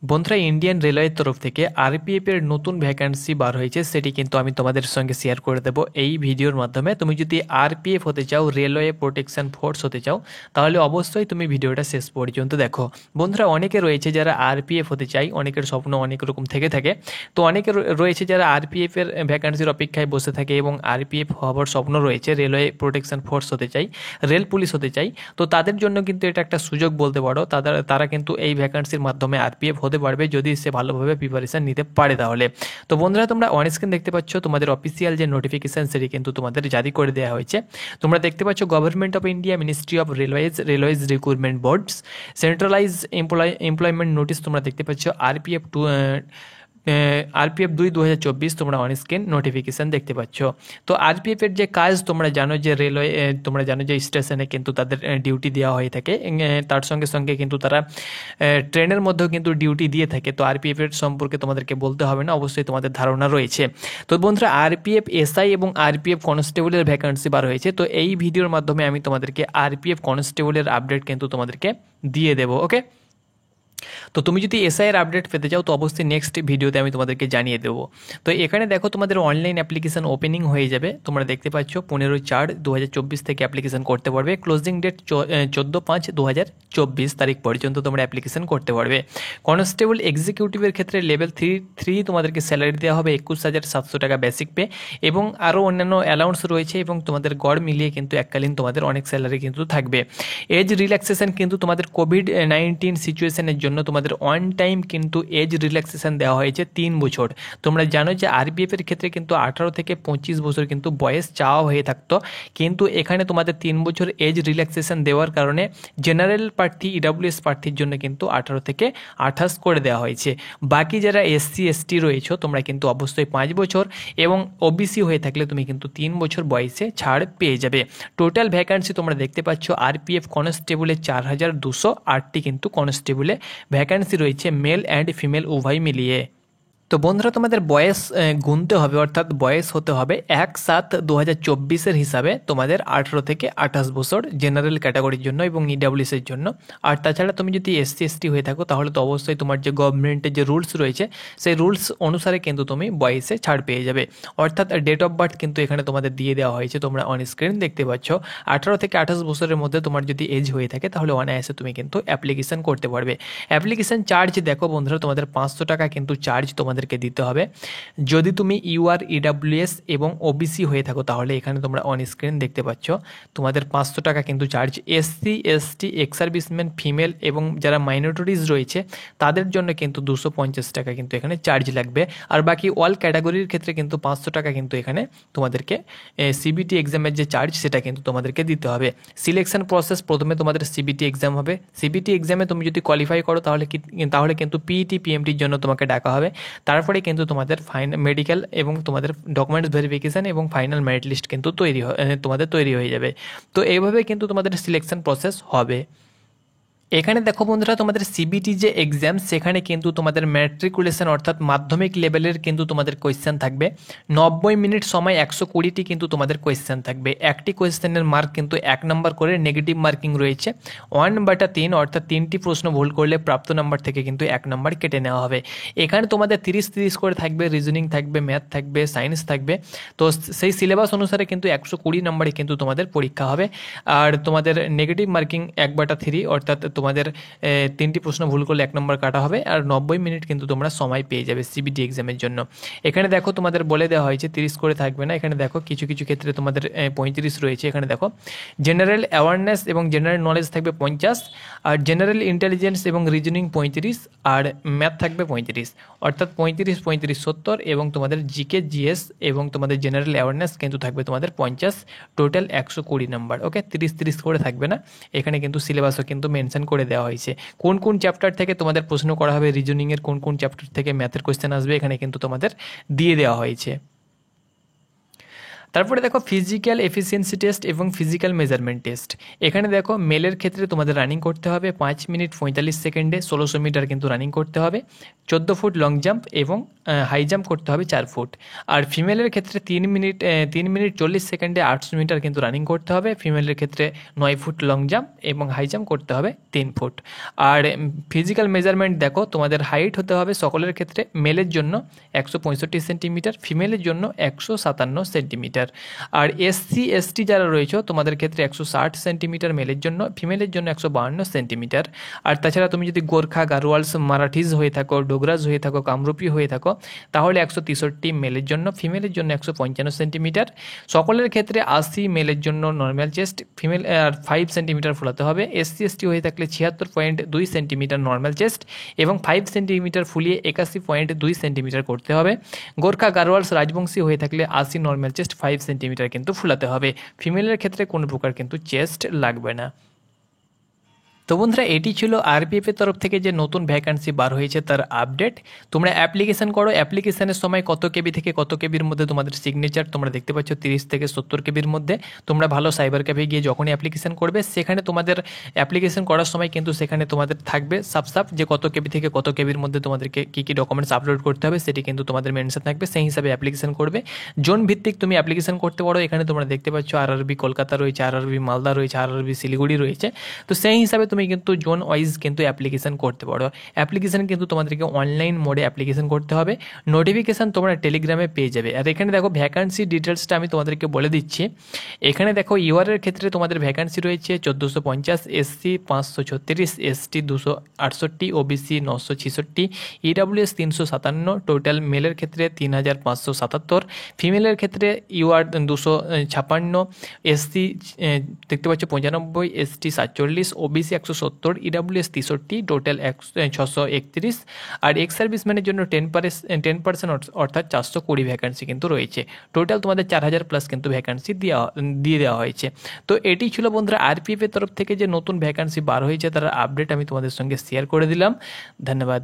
বন্ধুরা, ইন্ডিয়ান রেলওয়ের তরফ থেকে আরপিএফ এর নতুন ভ্যাকান্সি বার হয়েছে, সেটি কিন্তু আমি তোমাদের সঙ্গে শেয়ার করে দেবো এই ভিডিওর মাধ্যমে। তুমি যদি আরপিএফ হতে চাও, রেলওয়ে প্রোটেকশন ফোর্স হতে চাও, তাহলে অবশ্যই তুমি ভিডিওটা শেষ পর্যন্ত দেখো। বন্ধুরা, অনেকে রয়েছে যারা আরপিএফ হতে চাই, অনেকের স্বপ্ন অনেক রকম থেকে থাকে। তো অনেকে রয়েছে যারা আরপিএফ এর ভ্যাকান্সির অপেক্ষায় বসে থাকে এবং আরপিএফ হওয়ার স্বপ্ন রয়েছে, রেলওয়ে প্রোটেকশন ফোর্স হতে চাই, রেল পুলিশ হতে চাই। তো তাদের জন্য কিন্তু এটা একটা সুযোগ বলতে পারো। তারা কিন্তু এই ভ্যাকান্সির মাধ্যমে আরপিএফ হতে পারবে যদি সে ভালোভাবে প্রিপারেশন নিতে পারে তাহলে। তো বন্ধুরা, তোমরা অন স্ক্রিন দেখতে পাচ্ছ তোমাদের অফিসিয়াল যে নোটিফিকেশন, সেটি কিন্তু তোমাদের জারি করে দেওয়া হয়েছে। তোমরা দেখতে পাচ্ছ government of India, ministry of railways recruitment boards, centralise employment notice তোমরা দেখতে পাচ্ছ আরপিএফ 2/2024 তোমরা অন স্ক্রিন নোটিফিকেশান দেখতে পাচ্ছ। তো আরপিএফ এর যে কাজ তোমরা জানো যে রেলওয়ে, তোমরা জানো যে স্টেশনে কিন্তু তাদের ডিউটি দেওয়া হয়ে থাকে, তার সঙ্গে সঙ্গে কিন্তু তারা ট্রেনের মধ্যেও কিন্তু ডিউটি দিয়ে থাকে। তো আরপিএফ এর সম্পর্কে তোমাদেরকে বলতে হবে না, অবশ্যই তোমাদের ধারণা রয়েছে। তো বন্ধুরা, আরপিএফ এসআই এবং আরপিএফ কনস্টেবলের ভ্যাকান্সি বার হয়েছে। তো এই ভিডিওর মাধ্যমে আমি তোমাদেরকে আরপিএফ কনস্টেবলের আপডেট কিন্তু তোমাদেরকে দিয়ে দেবো। ওকে, তো তুমি যদি এসআইয়ের আপডেট পেতে চাও তো অবশ্যই নেক্সট ভিডিওতে আমি তোমাদেরকে জানিয়ে দেবো। তো এখানে দেখো তোমাদের অনলাইন অ্যাপ্লিকেশন ওপেনিং হয়ে যাবে। তোমরা দেখতে পাচ্ছ 15/4/2024 থেকে অ্যাপ্লিকেশন করতে পারবে। ক্লোজিং ডেট 14/5/2024 তারিখ পর্যন্ত তোমরা অ্যাপ্লিকেশন করতে পারবে। কনস্টেবল এক্সিকিউটিভের ক্ষেত্রে লেভেল 3 তোমাদেরকে স্যালারি দেওয়া হবে 21,700 টাকা বেসিক পে, এবং আরও অন্যান্য অ্যালাউন্স রয়েছে, এবং তোমাদের গড় মিলিয়ে কিন্তু এককালীন তোমাদের অনেক স্যালারি কিন্তু থাকবে। এজ রিল্যাক্সেশন কিন্তু তোমাদের কোভিড-19 সিচুয়েশনের জন্য তোমাদের অন টাইম কিন্তু এজ রিল্যাক্সেশন দেওয়া হয়েছে 3 বছর। তোমরা জানো যে আরপিএফ এর ক্ষেত্রে কিন্তু 18 থেকে 25 বছর কিন্তু বয়স চাওয়া হয়ে থাকতো, কিন্তু এখানে তোমাদের 3 বছর এজ রিল্যাক্সেশন দেওয়ার কারণে জেনারেল প্রার্থী, ইডাব্লিউএস প্রার্থীর জন্য কিন্তু 18 থেকে 28 করে দেওয়া হয়েছে। বাকি যারা এসসি এসটি রয়েছে তোমরা কিন্তু অবশ্যই 5 বছর, এবং ওবিসি হয়ে থাকলে তুমি কিন্তু 3 বছর বয়সে ছাড় পেয়ে যাবে। টোটাল ভ্যাকান্সি তোমরা দেখতে পাচ্ছ আরপিএফ কনস্টেবলে 4208টি কিন্তু কনস্টেবলে ভ্যাকান্সি রয়েছে, মেল অ্যান্ড ফিমেল উভয় মিলিয়ে। তো বন্ধুরা, তোমাদের বয়স গুনতে হবে, অর্থাৎ বয়স হতে হবে 1/7/2024 হিসাবে তোমাদের 18 থেকে 28 বছর জেনারেল ক্যাটাগরির জন্য এবং ইডাব্লিউএসের জন্য। আর তাছাড়া তুমি যদি এসসি এসটি হয়ে থাকো তাহলে তো অবশ্যই তোমার যে গভর্নমেন্টের যে রুলস রয়েছে সেই রুলস অনুসারে কিন্তু তুমি বয়সে ছাড় পেয়ে যাবে। অর্থাৎ ডেট অফ বার্থ কিন্তু এখানে তোমাদের দিয়ে দেওয়া হয়েছে, তোমরা অন স্ক্রিন দেখতে পাচ্ছ। 18 থেকে 28 বছরের মধ্যে তোমার যদি এজ হয়ে থাকে তাহলে অনায়াসে তুমি কিন্তু অ্যাপ্লিকেশন করতে পারবে। অ্যাপ্লিকেশন চার্জ দেখো বন্ধুরা, তোমাদের 500 টাকা কিন্তু চার্জ তোমাদেরকে দিতে হবে। যদি তুমি ইউআর, ইডাব্লিউএস এবং ওবিসি হয়ে থাকো তাহলে এখানে তোমরা অন স্ক্রিন দেখতে পাচ্ছ তোমাদের 500 টাকা কিন্তু charge. SC ST, ex serviceman, female এবং যারা মাইনরিটিজ রয়েছে তাদের জন্য কিন্তু 250 টাকা কিন্তু এখানে চার্জ লাগবে। আর বাকি অল ক্যাটাগরির ক্ষেত্রে কিন্তু 500 টাকা কিন্তু এখানে তোমাদেরকে সিবিটি এক্সামের যে চার্জ সেটা কিন্তু তোমাদেরকে দিতে হবে। সিলেকশন প্রসেস, প্রথমে তোমাদের সিবিটি এক্সাম হবে। সিবিটি এক্সামে তুমি যদি কোয়ালিফাই করো তাহলে কিন্তু পিইটি পিএমটির জন্য তোমাকে ডাকা হবে। তারপরে কিন্তু তোমাদের মেডিকেল এবং তোমাদের ডকুমেন্টস ভেরিফিকেশান এবং ফাইনাল মেরিট লিস্ট কিন্তু তোমাদের তৈরি হয়ে যাবে। তো এইভাবে কিন্তু তোমাদের সিলেকশন প্রসেস হবে। এখানে দেখো বন্ধুরা, তোমাদের সিবিটি যে এক্সাম সেখানে কিন্তু তোমাদের ম্যাট্রিকুলেশন অর্থাৎ মাধ্যমিক লেভেলের কিন্তু তোমাদের কোয়েশ্চেন থাকবে। 90 মিনিট সময় 120টি কিন্তু তোমাদের কোয়েশ্চেন থাকবে। একটি কোয়েশ্চেনের মার্ক কিন্তু 1 নম্বর করে নেগেটিভ মার্কিং রয়েছে। 1/3 অর্থাৎ 3টি প্রশ্ন ভুল করলে প্রাপ্ত নাম্বার থেকে কিন্তু 1 নম্বর কেটে নেওয়া হবে। এখানে তোমাদের 30 করে থাকবে, রিজনিং থাকবে, ম্যাথ থাকবে, সায়েন্স থাকবে। তো সেই সিলেবাস অনুসারে কিন্তু 120 নম্বরে কিন্তু তোমাদের পরীক্ষা হবে। আর তোমাদের নেগেটিভ মার্কিং 1/3 অর্থাৎ তোমাদের 3টি প্রশ্ন ভুল করলে 1 নম্বর কাটা হবে। আর 90 মিনিট কিন্তু তোমরা সময় পেয়ে যাবে সিবিটি এক্সামের জন্য। এখানে দেখো তোমাদের বলে দেওয়া হয়েছে 30 করে থাকবে না। এখানে দেখো কিছু কিছু ক্ষেত্রে তোমাদের 35 রয়েছে। এখানে দেখো জেনারেল অ্যাওয়ারনেস এবং জেনারেল নলেজ থাকবে 50, আর জেনারেল ইন্টেলিজেন্স এবং রিজনিং 35, আর ম্যাথ থাকবে 35। অর্থাৎ 35 70, এবং তোমাদের জিকে জিএস এবং তোমাদের জেনারেল অ্যাওয়ারনেস কিন্তু থাকবে তোমাদের 50, টোটাল 120 নাম্বার। ওকে, 30 করে থাকবে না। এখানে কিন্তু সিলেবাসও কিন্তু মেনশন করে দেওয়া হয়েছে কোন কোন চ্যাপ্টার থেকে তোমাদের প্রশ্ন করা হবে, রিজনিংয়ের কোন কোন চ্যাপ্টার থেকে ম্যাথের কোয়েশ্চেন আসবে এখানে কিন্তু তোমাদের দিয়ে দেওয়া হয়েছে। তারপরে দেখো ফিজিক্যাল এফিসিয়েন্সি টেস্ট এবং ফিজিক্যাল মেজারমেন্ট টেস্ট। এখানে দেখো মেলের ক্ষেত্রে তোমাদের রানিং করতে হবে 5 মিনিট 45 সেকেন্ডে 1600 মিটার কিন্তু রানিং করতে হবে, 14 ফুট লং জাম্প এবং হাই জাম্প করতে হবে 4 ফুট। আর ফিমেলের ক্ষেত্রে 3 মিনিট 40 সেকেন্ডে 800 মিটার কিন্তু রানিং করতে হবে, ফিমেলের ক্ষেত্রে 9 ফুট লং জাম্প এবং হাই জাম্প করতে হবে 3 ফুট। আর ফিজিক্যাল মেজারমেন্ট দেখো তোমাদের হাইট হতে হবে সকলের ক্ষেত্রে, মেলের জন্য 165 সেন্টিমিটার, ফিমেলের জন্য 157 সেন্টিমিটার। আর এসসি এসটি যারা রয়েছে তোমাদের ক্ষেত্রে 160 সেন্টিমিটার মেলের জন্য, ফিমেলের জন্য 152 সেন্টিমিটার। আর তাছাড়া তুমি যদি গোর্খা, গারোয়ালস, মারাঠিজ হয়ে থাকো, ডোগরাজ হয়ে থাকো, কামরূপী হয়ে থাকো, তাহলে 163 মেলের জন্য, ফিমেলের জন্য 155 সেন্টিমিটার। সকলের ক্ষেত্রে 80 মেলের জন্য নর্মাল চেস্ট, ফিমেল আর 5 সেন্টিমিটার ফোলাতে হবে। এসসি এসটি হয়ে থাকলে 76.2 সেন্টিমিটার নর্মাল চেস্ট এবং 5 সেন্টিমিটার ফুলিয়ে 81.2 সেন্টিমিটার করতে হবে। গোর্খা, গারোয়ালস, রাজবংশী হয়ে থাকলে 80 নর্মাল চেস্ট 5 সেন্টিমিটার কিন্তু ফুলাতে হবে। ফিমেলের ক্ষেত্রে কোনো প্রকার কিন্তু চেস্ট লাগবে না। তো বন্ধুরা এটি ছিল আরপিএফের তরফ থেকে যে নতুন ভ্যাকান্সি বার হয়েছে তার আপডেট। তোমরা অ্যাপ্লিকেশন করো, অ্যাপ্লিকেশনের সময় কত কেবি থেকে কত কেবির মধ্যে তোমাদের সিগনেচার তোমরা দেখতে পাচ্ছ 30 থেকে 70 কেবির মধ্যে। তোমরা ভালো সাইবার ক্যাফে গিয়ে যখনই অ্যাপ্লিকেশন করবে সেখানে তোমাদের অ্যাপ্লিকেশন করার সময় কিন্তু সেখানে তোমাদের থাকবে সাব যে কত কেবি থেকে কত কেবির মধ্যে তোমাদেরকে কী ডকুমেন্টস আপলোড করতে হবে সেটি কিন্তু তোমাদের মেনশন থাকবে, সেই হিসাবে অ্যাপ্লিকেশন করবে। জোন ভিত্তিক তুমি অ্যাপ্লিকেশন করতে পারো, এখানে তোমরা দেখতে পাচ্ছ আরআরবি কলকাতা রয়েছে, আরআরবি মালদা রয়েছে, আরআরবি শিলিগুড়ি রয়েছে। তো সেই হিসাবে তুমি কিন্তু জোন ওয়াইজ কিন্তু অ্যাপ্লিকেশন করতে পারো। অ্যাপ্লিকেশন কিন্তু তোমাদেরকে অনলাইন মোডে অ্যাপ্লিকেশন করতে হবে, নোটিফিকেশান তোমরা টেলিগ্রামে পেয়ে যাবে। আর এখানে দেখো ভ্যাকান্সি ডিটেলসটা আমি তোমাদেরকে বলে দিচ্ছি। এখানে দেখো ইউআরের ক্ষেত্রে তোমাদের ভ্যাকান্সি রয়েছে 1450, SC 536, ST 268, OBC 966, EWS 357, total মেলের ক্ষেত্রে 3577, ফিমেলের ক্ষেত্রে ইউআর 256, এসসি দেখতে পাচ্ছ 95, এসটি 47, ওবিসি 170, ইডাব্লিউএস 63, টোটাল 631। আর এক্স সার্ভিসম্যানের জন্য 10% অর্থাৎ 420 ভ্যাকান্সি কিন্তু রয়েছে। টোটাল তোমাদের 4000 প্লাস কিন্তু ভ্যাকান্সি দিয়ে দেওয়া হয়েছে। তো এটি ছিল বন্ধুরা আরপিএফের তরফ থেকে যে নতুন ভ্যাকান্সি বার হয়েছে তার আপডেট আমি তোমাদের সঙ্গে শেয়ার করে দিলাম। ধন্যবাদ।